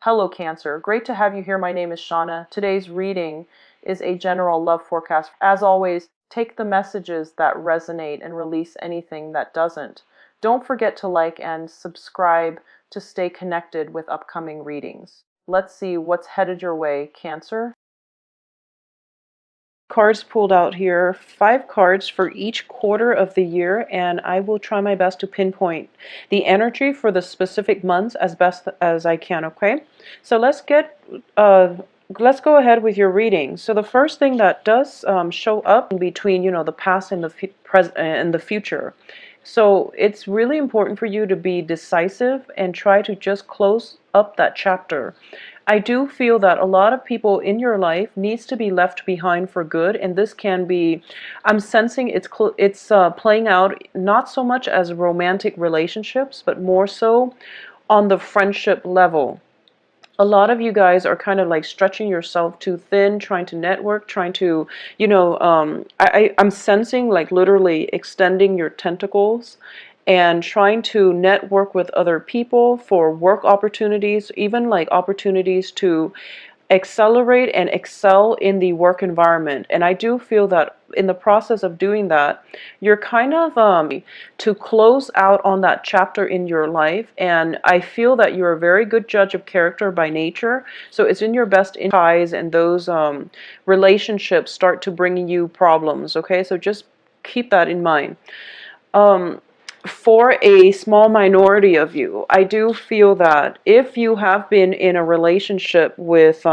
Hello Cancer, great to have you here. My name is Shauna. Today's reading is a general love forecast. As always, take the messages that resonate and release anything that doesn't. Don't forget to like and subscribe to stay connected with upcoming readings. Let's see what's headed your way, Cancer. Cards pulled out here, 5 cards for each quarter of the year, and I will try my best to pinpoint the energy for the specific months as best as I can, okay? So let's go ahead with your reading. So the first thing that does show up in between, the past and the present and the future. So it's really important for you to be decisive and try to just close up that chapter. I do feel that a lot of people in your life needs to be left behind for good, and this can be, I'm sensing it's playing out not so much as romantic relationships, but more so on the friendship level. A lot of you guys are kind of like stretching yourself too thin, trying to network, trying to, I'm sensing like literally extending your tentacles and trying to network with other people for work opportunities, even like opportunities to accelerate and excel in the work environment. And I do feel that in the process of doing that, you're kind of to close out on that chapter in your life. And I feel that you're a very good judge of character by nature. So it's in your best ties, and those relationships start to bring you problems. Okay, so just keep that in mind. For a small minority of you, I do feel that if you have been in a relationship with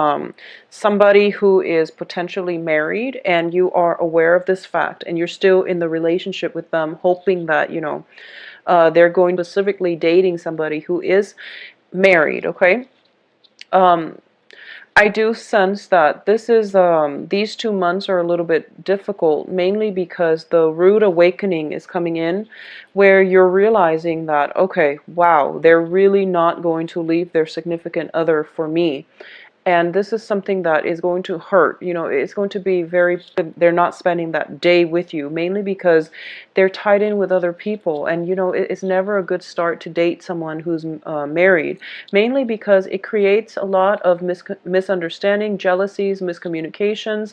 somebody who is potentially married, and you are aware of this fact, and you're still in the relationship with them, hoping that, they're going to specifically dating somebody who is married, okay? I do sense that this is these 2 months are a little bit difficult, mainly because the rude awakening is coming in, where you're realizing that, okay, wow, they're really not going to leave their significant other for me. And this is something that is going to hurt. It's going to be they're not spending that day with you, mainly because they're tied in with other people. And, it's never a good start to date someone who's married, mainly because it creates a lot of misunderstanding, jealousies, miscommunications.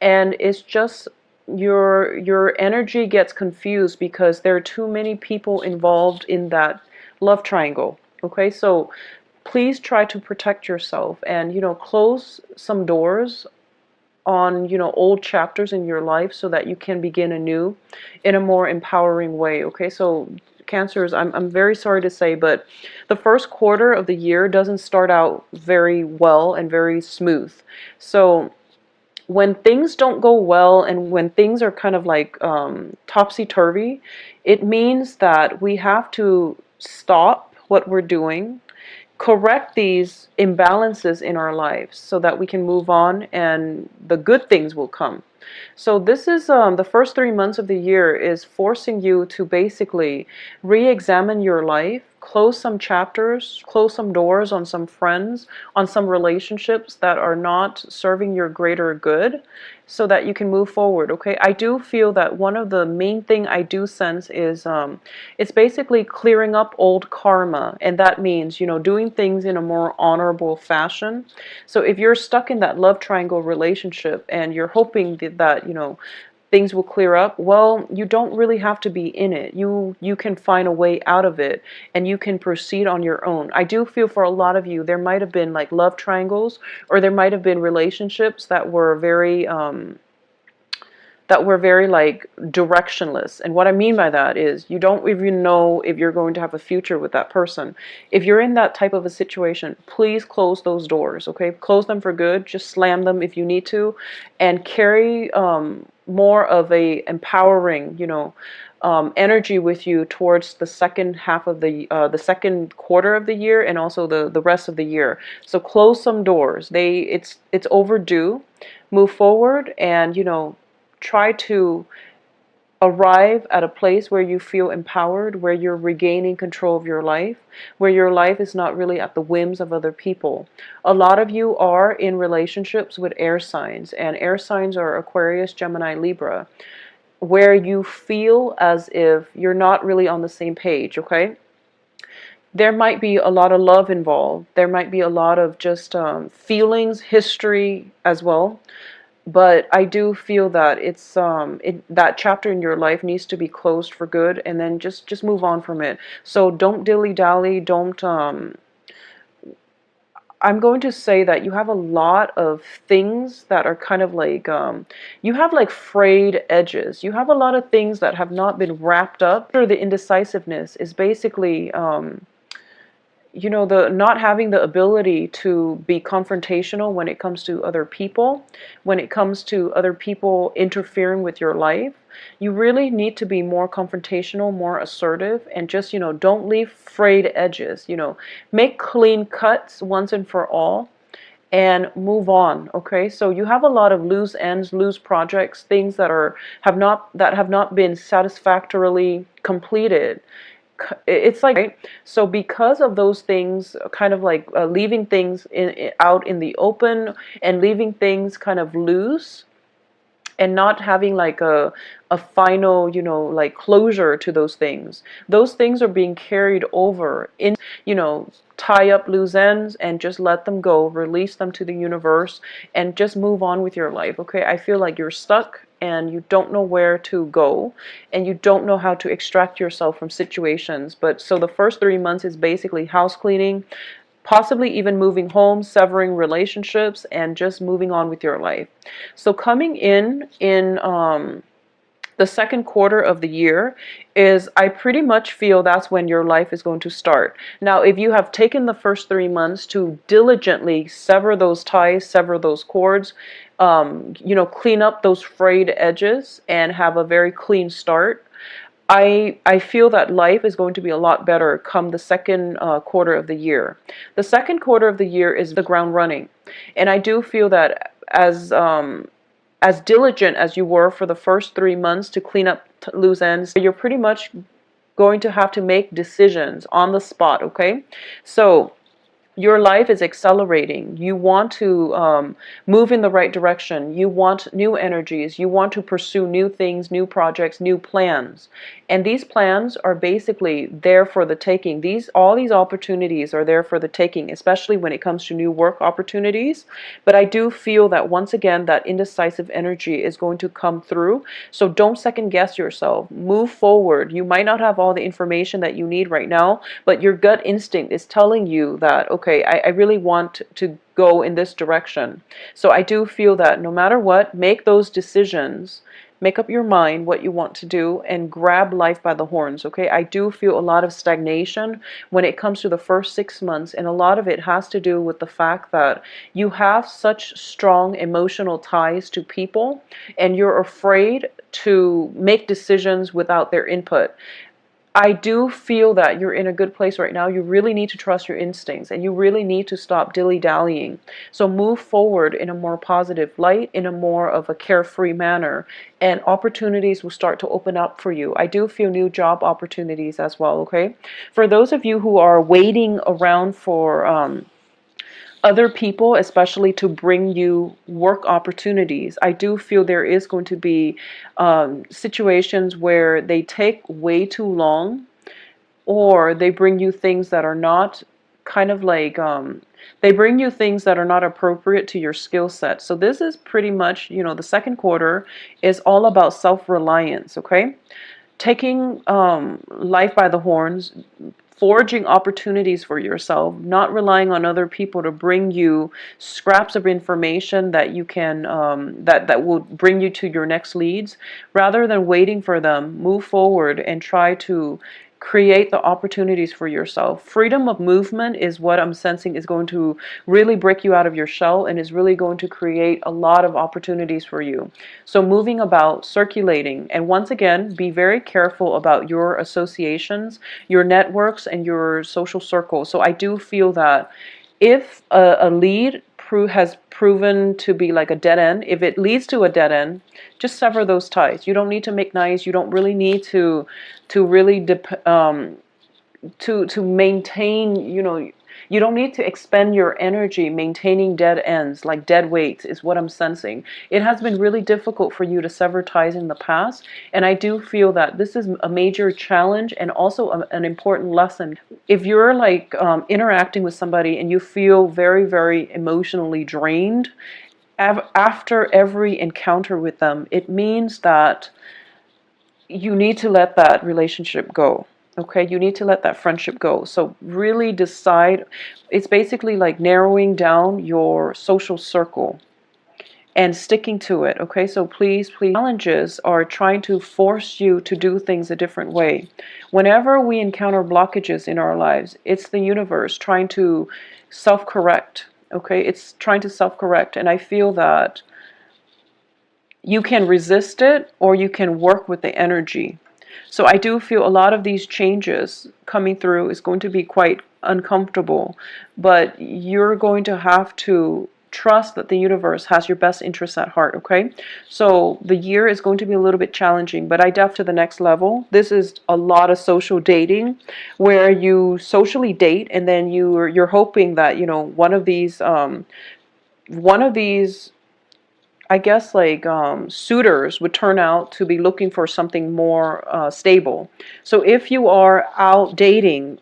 And it's just your energy gets confused because there are too many people involved in that love triangle. Okay, so please try to protect yourself and, close some doors on, old chapters in your life so that you can begin anew in a more empowering way. Okay, so Cancers, I'm very sorry to say, but the first quarter of the year doesn't start out very well and very smooth. So when things don't go well and when things are kind of like topsy-turvy, it means that we have to stop what we're doing, correct these imbalances in our lives so that we can move on and the good things will come. So this is the first 3 months of the year is forcing you to basically re-examine your life, close some chapters, close some doors on some friends, on some relationships that are not serving your greater good, so that you can move forward. Okay, I do feel that one of the main thing I do sense is it's basically clearing up old karma, and that means, doing things in a more honorable fashion. So if you're stuck in that love triangle relationship and you're hoping that things will clear up, well, you don't really have to be in it. You can find a way out of it, and you can proceed on your own. I do feel for a lot of you, there might have been like love triangles, or there might have been relationships that were very like directionless. And what I mean by that is you don't even know if you're going to have a future with that person. If you're in that type of a situation, please close those doors, okay? Close them for good. Just slam them if you need to, and carry more of a empowering, energy with you towards the second half of the second quarter of the year, and also the rest of the year. So close some doors. It's overdue. Move forward, and try to arrive at a place where you feel empowered, where you're regaining control of your life, where your life is not really at the whims of other people. A lot of you are in relationships with air signs, and air signs are Aquarius, Gemini, Libra, where you feel as if you're not really on the same page, okay? there might be a lot of love involved. There might be a lot of just feelings, history as well. But I do feel that that chapter in your life needs to be closed for good, and then just move on from it. So don't dilly dally. Don't I'm going to say that you have a lot of things that are kind of like, you have like frayed edges. You have a lot of things that have not been wrapped up. The indecisiveness is basically, the not having the ability to be confrontational when it comes to other people, when it comes to other people interfering with your life. You really need to be more confrontational, more assertive, and just, don't leave frayed edges. Make clean cuts once and for all and move on. Okay, so you have a lot of loose ends, loose projects, things that have not been satisfactorily completed. It's like, right? So because of those things, kind of like leaving things out in the open, and leaving things kind of loose, and not having like a final, like closure to those things. Those things are being carried over in, tie up loose ends and just let them go, release them to the universe, and just move on with your life. Okay, I feel like you're stuck and you don't know where to go, and you don't know how to extract yourself from situations. But so the first 3 months is basically house cleaning, possibly even moving home, severing relationships, and just moving on with your life. So coming in the second quarter of the year is, I pretty much feel that's when your life is going to start. Now, if you have taken the first 3 months to diligently sever those ties, sever those cords, clean up those frayed edges and have a very clean start, I feel that life is going to be a lot better come the second quarter of the year. The second quarter of the year is the ground running, and I do feel that as diligent as you were for the first 3 months to clean up loose ends, you're pretty much going to have to make decisions on the spot. Okay, so your life is accelerating. You want to move in the right direction. You want new energies. You want to pursue new things, new projects, new plans. And these plans are basically there for the taking. All these opportunities are there for the taking, especially when it comes to new work opportunities. But I do feel that once again, that indecisive energy is going to come through. So don't second guess yourself. Move forward. You might not have all the information that you need right now, but your gut instinct is telling you that, okay, I really want to go in this direction. So I do feel that no matter what, make those decisions. Make up your mind what you want to do and grab life by the horns. Okay, I do feel a lot of stagnation when it comes to the first 6 months, and a lot of it has to do with the fact that you have such strong emotional ties to people, and you're afraid to make decisions without their input. I do feel that you're in a good place right now. You really need to trust your instincts, and you really need to stop dilly-dallying. So move forward in a more positive light, in a more of a carefree manner, and opportunities will start to open up for you. I do feel new job opportunities as well, okay? For those of you who are waiting around for other people, especially to bring you work opportunities, I do feel there is going to be situations where they take way too long, or they bring you things that are not kind of like, they bring you things that are not appropriate to your skill set. So this is pretty much, the second quarter is all about self-reliance, okay? Taking life by the horns, forging opportunities for yourself, not relying on other people to bring you scraps of information that you can that will bring you to your next leads. Rather than waiting for them, move forward and try to create the opportunities for yourself. Freedom of movement is what I'm sensing is going to really break you out of your shell, and is really going to create a lot of opportunities for you. So moving about, circulating, and once again, be very careful about your associations, your networks, and your social circle. So I do feel that if a lead has proven to be like a dead end, if it leads to a dead end, just sever those ties. You don't need to make nice. You don't really need to really to maintain, You don't need to expend your energy maintaining dead ends, like dead weights is what I'm sensing. It has been really difficult for you to sever ties in the past, and I do feel that this is a major challenge and also an important lesson. If you're like interacting with somebody and you feel very, very emotionally drained after every encounter with them, it means that you need to let that relationship go. Okay, you need to let that friendship go. So really decide. It's basically like narrowing down your social circle and sticking to it. Okay, so please, please, challenges are trying to force you to do things a different way. Whenever we encounter blockages in our lives, it's the universe trying to self-correct. Okay, it's trying to self-correct, and I feel that you can resist it or you can work with the energy. So I do feel a lot of these changes coming through is going to be quite uncomfortable, but you're going to have to trust that the universe has your best interests at heart, okay? So the year is going to be a little bit challenging, but I def to the next level. This is a lot of social dating where you socially date and then you're hoping that, you know, one of these I guess like suitors would turn out to be looking for something more stable. So if you are out dating,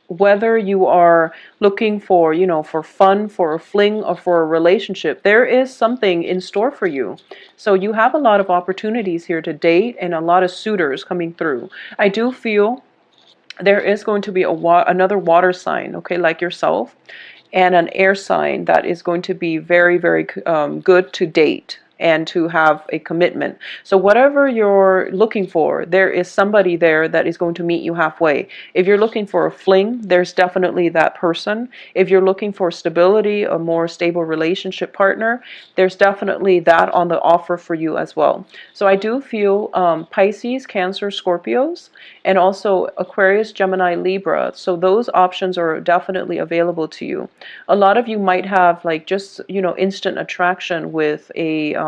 whether you are looking for, you know, for fun, for a fling, or for a relationship, there is something in store for you. So you have a lot of opportunities here to date and a lot of suitors coming through. I do feel there is going to be another water sign, okay, like yourself, and an air sign that is going to be very, very good to date and to have a commitment. So whatever you're looking for, there is somebody there that is going to meet you halfway. If you're looking for a fling, there's definitely that person. If you're looking for stability, a more stable relationship partner, there's definitely that on the offer for you as well. So I do feel Pisces, Cancer, Scorpios, and also Aquarius, Gemini, Libra. So those options are definitely available to you. A lot of you might have like just, you know, instant attraction with a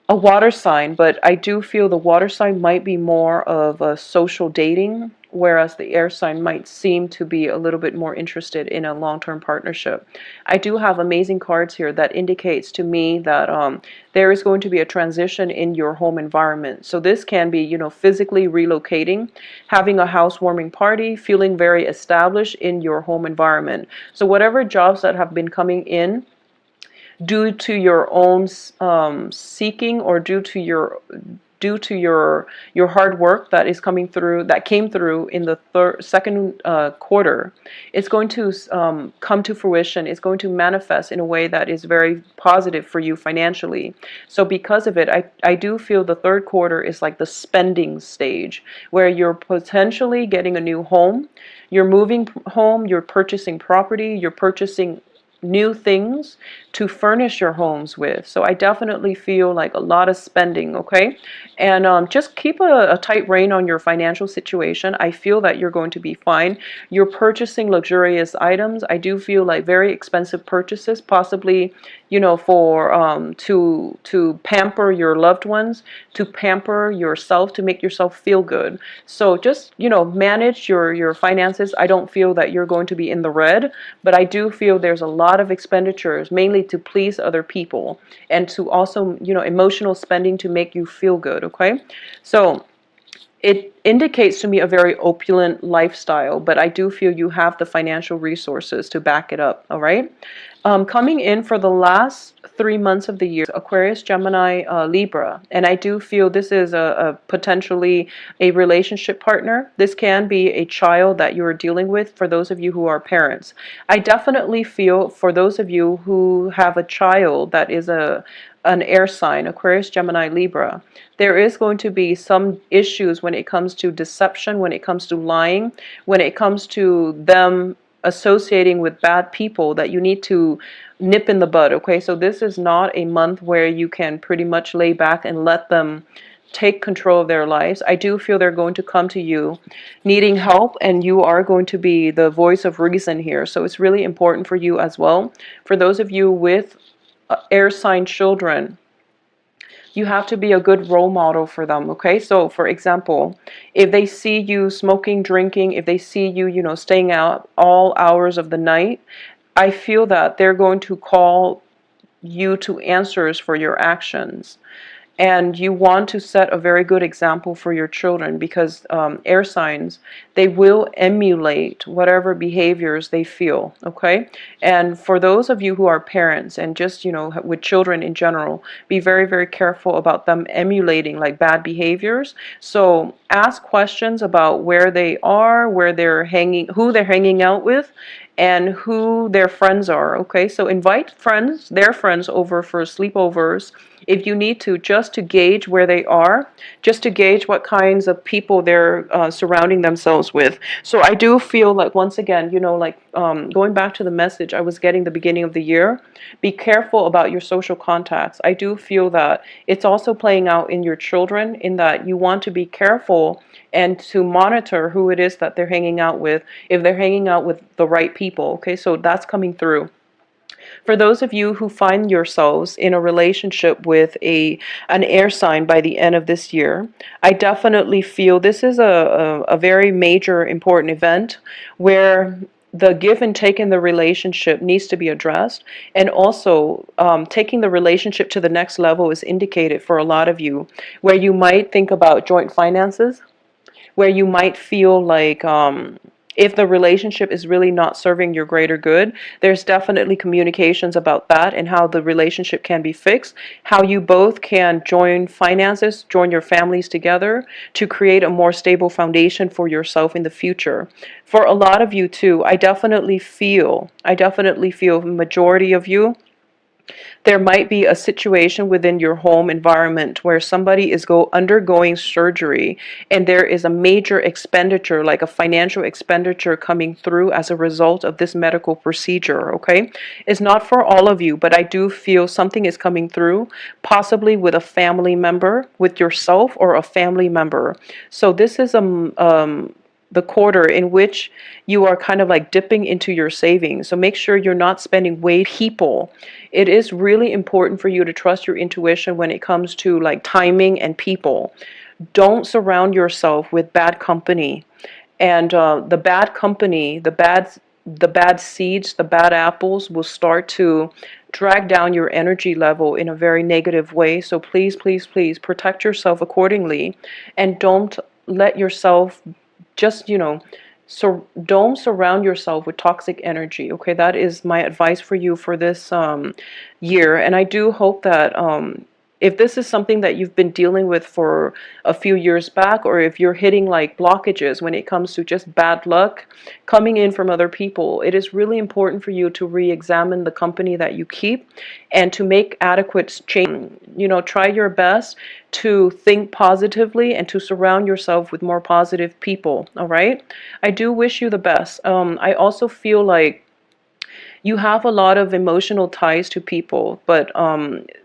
water sign, but I do feel the water sign might be more of a social dating, whereas the air sign might seem to be a little bit more interested in a long-term partnership. I do have amazing cards here that indicates to me that there is going to be a transition in your home environment. So this can be, you know, physically relocating, having a housewarming party, feeling very established in your home environment. So whatever jobs that have been coming in due to your own seeking or due to your hard work that is coming through, that came through in the second quarter, it's going to come to fruition. It's going to manifest in a way that is very positive for you financially. So because of it, I do feel the third quarter is like the spending stage where you're potentially getting a new home, you're moving home, you're purchasing property, you're purchasing new things to furnish your homes with. So I definitely feel like a lot of spending, okay? And just keep a tight rein on your financial situation. I feel that you're going to be fine. You're purchasing luxurious items. I do feel like very expensive purchases, possibly, you know, for to pamper your loved ones, to pamper yourself, to make yourself feel good. So just, you know, manage your finances. I don't feel that you're going to be in the red, but I do feel there's a lot of expenditures, mainly to please other people and to also, you know, emotional spending to make you feel good, okay? So it indicates to me a very opulent lifestyle, but I do feel you have the financial resources to back it up, all right? Coming in for the last 3 months of the year, Aquarius, Gemini, Libra, and I do feel this is a potentially a relationship partner. This can be a child that you are dealing with for those of you who are parents. I definitely feel for those of you who have a child that is an air sign, Aquarius, Gemini, Libra, there is going to be some issues when it comes to deception, when it comes to lying, when it comes to them associating with bad people that you need to nip in the bud, okay? So this is not a month where you can pretty much lay back and let them take control of their lives. I do feel they're going to come to you needing help, and you are going to be the voice of reason here. So it's really important for you as well. For those of you with air sign children, You have to be a good role model for them, okay? So for example, if they see you smoking, drinking, if they see you, staying out all hours of the night, I feel that they're going to call you to answers for your actions. And you want to set a very good example for your children, because air signs, they will emulate whatever behaviors they feel, okay? And for those of you who are parents and just, with children in general, be very, very careful about them emulating like bad behaviors. So ask questions about where they are, where they're hanging, who they're hanging out with, and who their friends are, okay? So invite friends, their friends, over for sleepovers if you need to, just to gauge where they are, just to gauge what kinds of people they're surrounding themselves with. So I do feel like, once again, going back to the message I was getting the beginning of the year, be careful about your social contacts. I do feel that it's also playing out in your children, in that you want to be careful and to monitor who it is that they're hanging out with, if they're hanging out with the right people, okay? So that's coming through. For those of you who find yourselves in a relationship with an air sign by the end of this year, I definitely feel this is a very major, important event where the give and take in the relationship needs to be addressed. And also, taking the relationship to the next level is indicated for a lot of you, where you might think about joint finances, where you might feel like, if the relationship is really not serving your greater good, there's definitely communications about that and how the relationship can be fixed, how you both can join finances, join your families together to create a more stable foundation for yourself in the future. For a lot of you too, I definitely feel, majority of you, there might be a situation within your home environment where somebody is undergoing surgery, and there is a major expenditure, like a financial expenditure, coming through as a result of this medical procedure, okay? It's not for all of you, but I do feel something is coming through, possibly with a family member, with yourself or a family member. So this is the quarter in which you are kind of like dipping into your savings. So make sure you're not spending way people. It is really important for you to trust your intuition when it comes to like timing and people. Don't surround yourself with bad company. And the bad company, the bad seeds, the bad apples will start to drag down your energy level in a very negative way. So please, please, please protect yourself accordingly, and don't let yourself just, so don't surround yourself with toxic energy. Okay, that is my advice for you for this year. And I do hope that if this is something that you've been dealing with for a few years back, or if you're hitting like blockages when it comes to just bad luck coming in from other people, it is really important for you to re-examine the company that you keep and to make adequate change. Try your best to think positively and to surround yourself with more positive people, all right? I do wish you the best. I also feel like you have a lot of emotional ties to people, but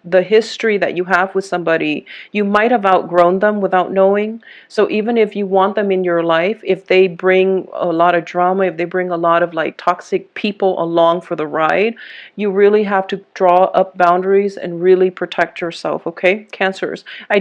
the history that you have with somebody, you might have outgrown them without knowing. So even if you want them in your life, if they bring a lot of drama, if they bring a lot of like toxic people along for the ride, you really have to draw up boundaries and really protect yourself, okay? Cancers. I